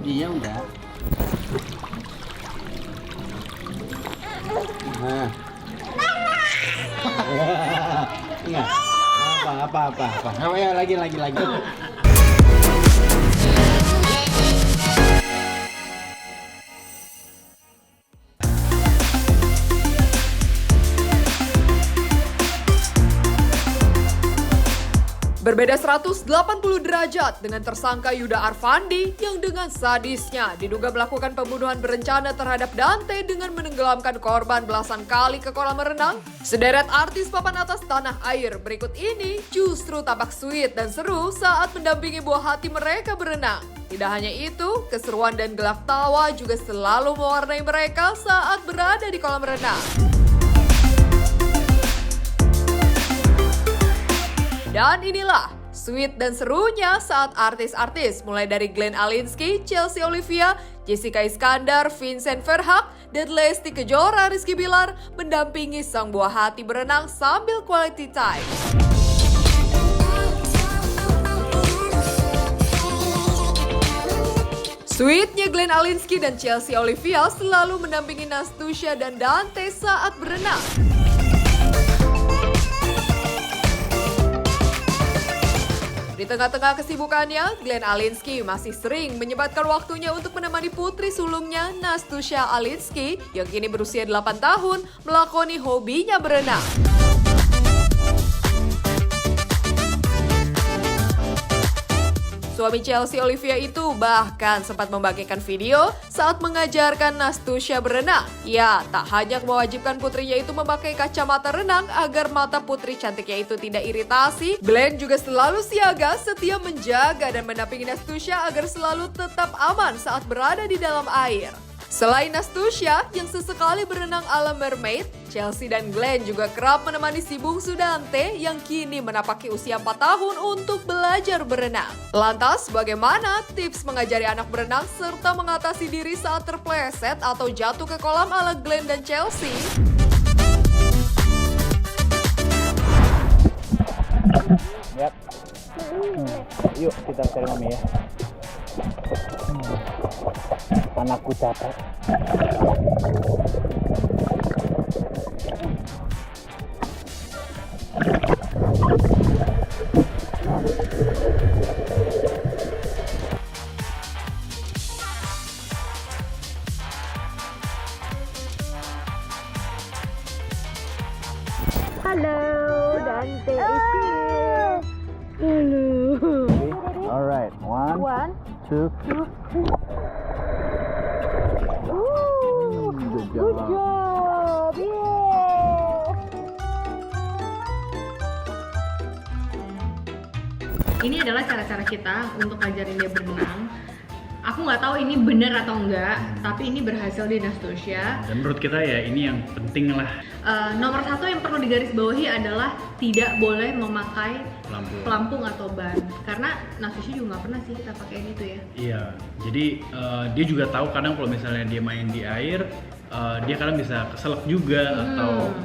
Iya udah. Nah. Enggak. Apa. Oh ya lagi. Berbeda 180 derajat dengan tersangka Yuda Arfandi yang dengan sadisnya diduga melakukan pembunuhan berencana terhadap Dante dengan menenggelamkan korban belasan kali ke kolam renang. Sederet artis papan atas tanah air berikut ini justru tampak sweet dan seru saat mendampingi buah hati mereka berenang. Tidak hanya itu, keseruan dan gelak tawa juga selalu mewarnai mereka saat berada di kolam renang. Dan inilah sweet dan serunya saat artis-artis mulai dari Glenn Alinsky, Chelsea Olivia, Jessica Iskandar, Vincent Verhoek, dan Lesti Kejora Rizky Bilar mendampingi sang buah hati berenang sambil quality time. Sweetnya Glenn Alinsky dan Chelsea Olivia selalu mendampingi Nastusha dan Dante saat berenang. Di tengah-tengah kesibukannya, Glenn Alinsky masih sering menyempatkan waktunya untuk menemani putri sulungnya Nastusha Alinsky yang kini berusia 8 tahun melakoni hobinya berenang. Suami Chelsea Olivia itu bahkan sempat membagikan video saat mengajarkan Nastusha berenang. Ya, tak hanya mewajibkan putrinya itu memakai kacamata renang agar mata putri cantiknya itu tidak iritasi, Glenn juga selalu siaga setia menjaga dan mendampingi Nastusha agar selalu tetap aman saat berada di dalam air. Selain Nastusha yang sesekali berenang ala mermaid, Chelsea dan Glenn juga kerap menemani si bungsu Dante yang kini menapaki usia 4 tahun untuk belajar berenang. Lantas, bagaimana tips mengajari anak berenang serta mengatasi diri saat terpleset atau jatuh ke kolam ala Glenn dan Chelsea? Yap. Yuk kita cari mami ya. Anakku capek. Halo, Dante is here. Halo. Alright, one, two. Good job. Yeah. Ini adalah cara-cara kita untuk ngajarin dia berenang. Aku nggak tahu ini benar atau enggak, tapi ini berhasil di Nastusha. Dan menurut kita ya ini yang penting lah. Nomor satu yang perlu digarisbawahi adalah tidak boleh memakai pelampung atau ban, karena Nastusha juga nggak pernah sih kita pakein itu ya. Iya, jadi dia juga tahu kadang kalau misalnya dia main di air, dia kadang bisa keselak juga atau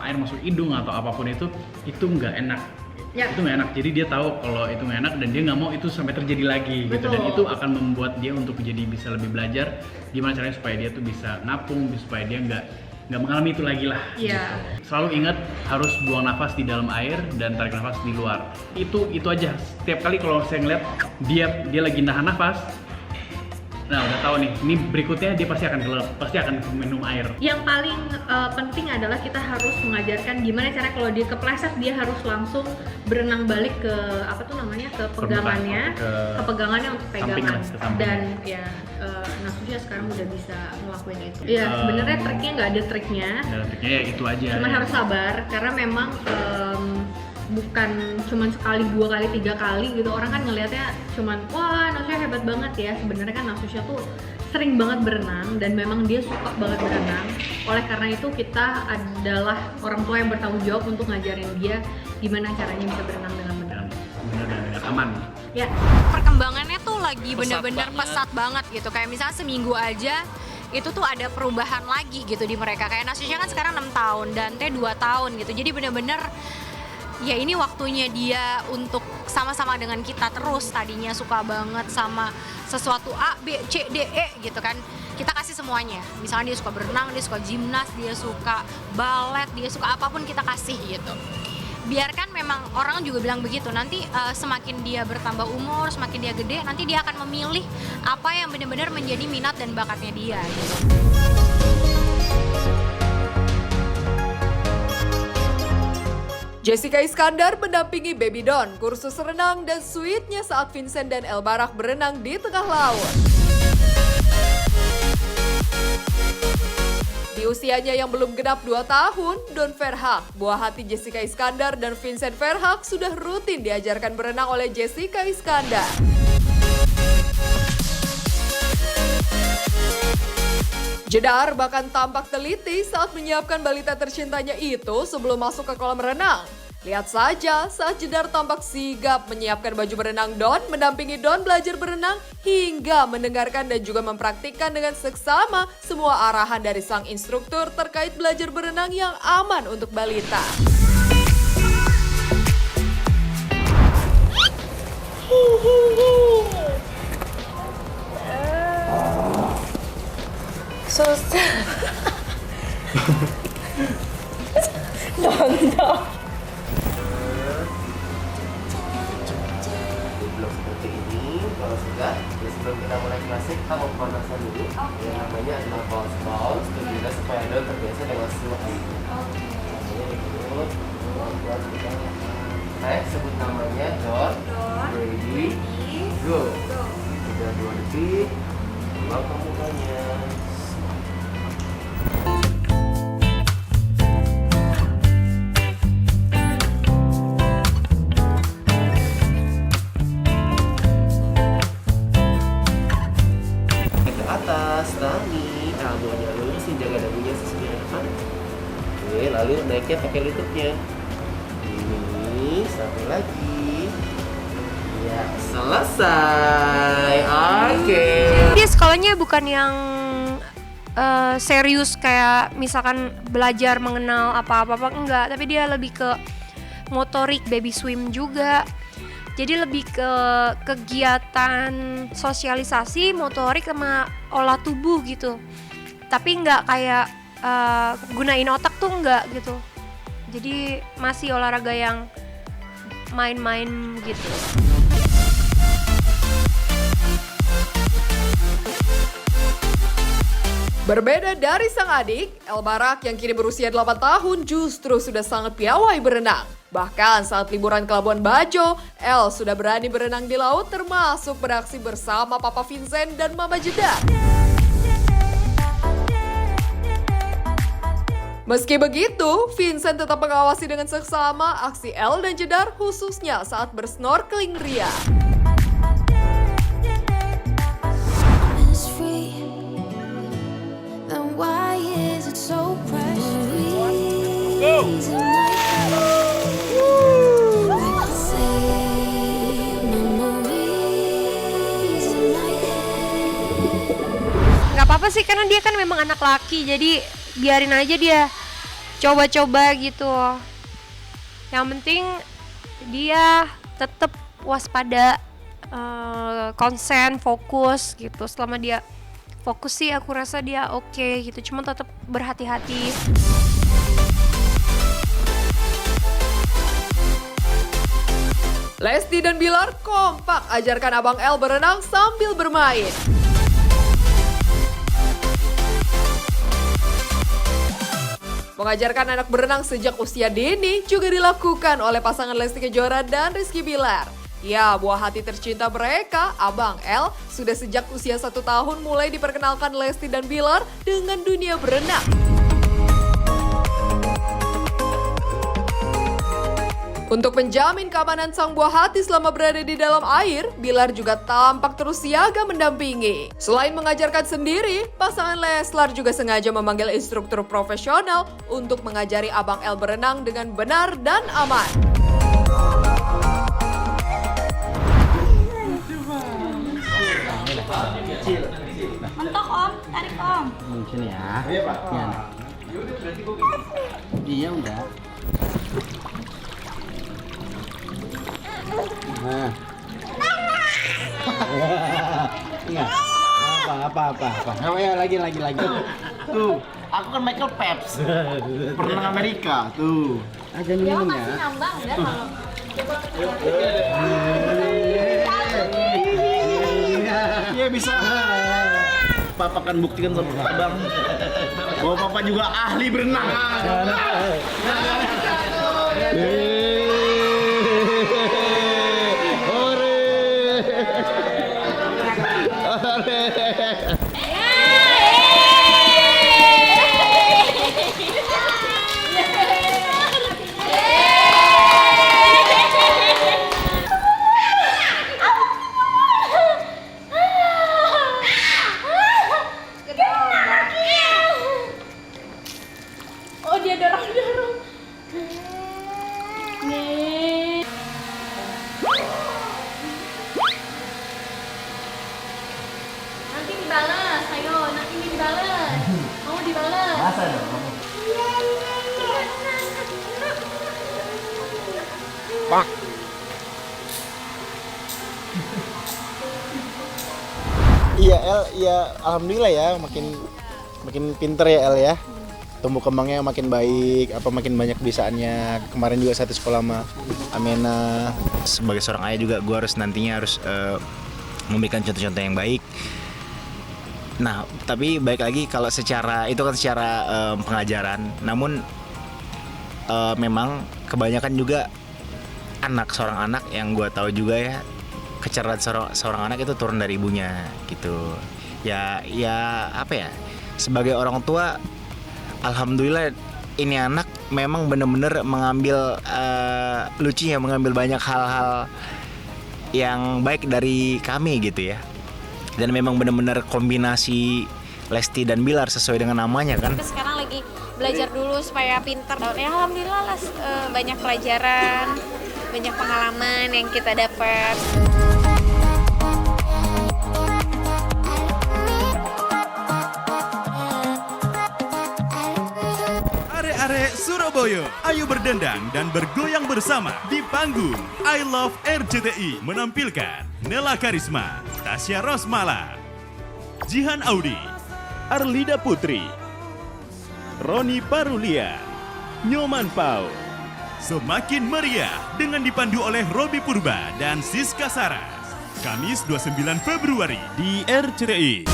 air masuk hidung atau apapun itu nggak enak. Ya. Itu nggak enak, jadi dia tahu kalau itu nggak enak dan dia nggak mau itu sampai terjadi lagi. Betul. Gitu. Dan itu akan membuat dia untuk jadi bisa lebih belajar gimana caranya supaya dia tuh bisa napung, supaya dia nggak mengalami itu lagi lah. Iya. Gitu. Selalu ingat harus buang nafas di dalam air dan tarik nafas di luar. Itu aja. Setiap kali kalau saya ngeliat dia lagi nahan nafas, nah udah tahu nih, ini berikutnya dia pasti akan gelap, pasti akan minum air. Yang paling penting adalah kita harus mengajarkan gimana cara kalau dia kepleset dia harus langsung berenang balik ke ke pegangannya, ke pegangannya untuk pegangan. Dan ya Nastusha sekarang udah bisa ngelakuin itu. Ya sebenarnya triknya nggak ada triknya. Triknya ya itu aja. Cuman harus sabar karena memang bukan cuman sekali, 2 kali, 3 kali gitu. Orang kan ngelihatnya cuman wah Nastusha hebat banget ya. Sebenarnya kan Nastusha tuh sering banget berenang dan memang dia suka banget berenang. Oleh karena itu kita adalah orang tua yang bertanggung jawab untuk ngajarin dia gimana caranya bisa berenang dengan benar. Benar dan dengan aman. Ya. Perkembangannya tuh lagi Pesat bener-bener banget. pesat banget gitu. Kayak misalnya seminggu aja itu tuh ada perubahan lagi gitu di mereka. Kayak Nastusha kan sekarang 6 tahun, Dante 2 tahun gitu. Jadi bener-bener ya ini waktunya dia untuk sama-sama dengan kita terus. Tadinya suka banget sama sesuatu A, B, C, D, E gitu kan. Kita kasih semuanya. Misalnya dia suka berenang, dia suka gimnas, dia suka balet, dia suka apapun kita kasih gitu. Biarkan, memang orang juga bilang begitu, nanti semakin dia bertambah umur, semakin dia gede, nanti dia akan memilih apa yang benar-benar menjadi minat dan bakatnya dia gitu. Jessica Iskandar mendampingi Baby Don kursus renang dan sweetnya saat Vincent dan El Barak berenang di tengah laut. Di usianya yang belum genap 2 tahun, Don Verhaak, buah hati Jessica Iskandar dan Vincent Verhaak sudah rutin diajarkan berenang oleh Jessica Iskandar. Jedar bahkan tampak teliti saat menyiapkan balita tercintanya itu sebelum masuk ke kolam renang. Lihat saja saat Jedar tampak sigap menyiapkan baju berenang Don, mendampingi Don belajar berenang hingga mendengarkan dan juga mempraktikkan dengan seksama semua arahan dari sang instruktur terkait belajar berenang yang aman untuk balita. Belum seperti ini, kalau sudah, sebelum kita mulai klasik, kita mau pemanasan dulu. Yang namanya adalah bounce, tujuannya supaya Don terbiasa dengan suhu air. Namanya ikut, buat kita. Next, sebut namanya Don, ready, go. Sudah 2 detik, pulang ke mukanya. Tangi, elbow-nya lurusin, jaga dagunya sesuai depan. Oke, lalu naiknya pakai lututnya. Ini, satu lagi. Ya, selesai. Oke. Dia sekolahnya bukan yang serius kayak misalkan belajar mengenal apa-apa enggak, tapi dia lebih ke motorik, baby swim juga. Jadi lebih ke kegiatan sosialisasi, motorik sama olah tubuh gitu. Tapi nggak kayak gunain otak tuh nggak gitu. Jadi masih olahraga yang main-main gitu. Berbeda dari sang adik, El Barak yang kini berusia 8 tahun justru sudah sangat piawai berenang. Bahkan saat liburan ke Labuan Bajo, El sudah berani berenang di laut termasuk beraksi bersama Papa Vincent dan Mama Jedar. Meski begitu, Vincent tetap mengawasi dengan seksama aksi El dan Jedar khususnya saat bersnorkeling ria. Gak apa-apa sih karena dia kan memang anak laki, jadi biarin aja dia coba-coba gitu. Yang penting dia tetap waspada, konsen, fokus gitu. Selama dia fokus sih aku rasa dia oke gitu, cuma tetap berhati-hati. Lesti dan Bilar kompak ajarkan Abang El berenang sambil bermain. Mengajarkan anak berenang sejak usia dini juga dilakukan oleh pasangan Lesti Kejora dan Rizky Bilar. Ya, buah hati tercinta mereka, Abang El, sudah sejak usia 1 tahun mulai diperkenalkan Lesti dan Bilar dengan dunia berenang. Untuk menjamin keamanan sang buah hati selama berada di dalam air, Bilar juga tampak terus siaga mendampingi. Selain mengajarkan sendiri, pasangan Leslar juga sengaja memanggil instruktur profesional untuk mengajari Abang El berenang dengan benar dan aman. Mentok om, tarik om. Sini ya. Iya Pak. Iya udah. Nah. Enggak. Apa. Ya, lagi. Tuh, aku kan Michael Phelps. Perenang Amerika, tuh. Aja minum ya. Masih ngambang udah kalau. Iya bisa. Papa kan buktikan sama abang bahwa papa juga ahli berenang. Oh dia dorong. Nih. Nanti dibalas, ayo nanti dibalas. Mau dibalas? Masa dong. Pak. Iya El, ya alhamdulillah ya makin pinter ya El ya. Tumbuh kembangnya makin baik, makin banyak bisaannya. Kemarin juga satu sekolah sama Amena. Sebagai seorang ayah juga gue nantinya harus memberikan contoh-contoh yang baik. Nah, tapi baik lagi kalau secara pengajaran. Namun memang kebanyakan juga seorang anak yang gue tahu juga ya, kecerdasan seorang anak itu turun dari ibunya gitu. Ya apa ya? Sebagai orang tua, alhamdulillah ini anak memang benar-benar mengambil lucunya, mengambil banyak hal-hal yang baik dari kami gitu ya. Dan memang benar-benar kombinasi Lesti dan Bilar sesuai dengan namanya kan. Sekarang lagi belajar dulu supaya pinter. Ya alhamdulillah lah, banyak pelajaran, banyak pengalaman yang kita dapat. Arek-arek Surabaya, ayo berdendang dan bergoyang bersama di panggung I Love RCTI menampilkan Nela Karisma, Tasya Rosmala, Jihan Audi, Arlida Putri, Roni Parulia, Nyoman Pau. Semakin meriah dengan dipandu oleh Robi Purba dan Siska Saras. Kamis 29 Februari di RCTI.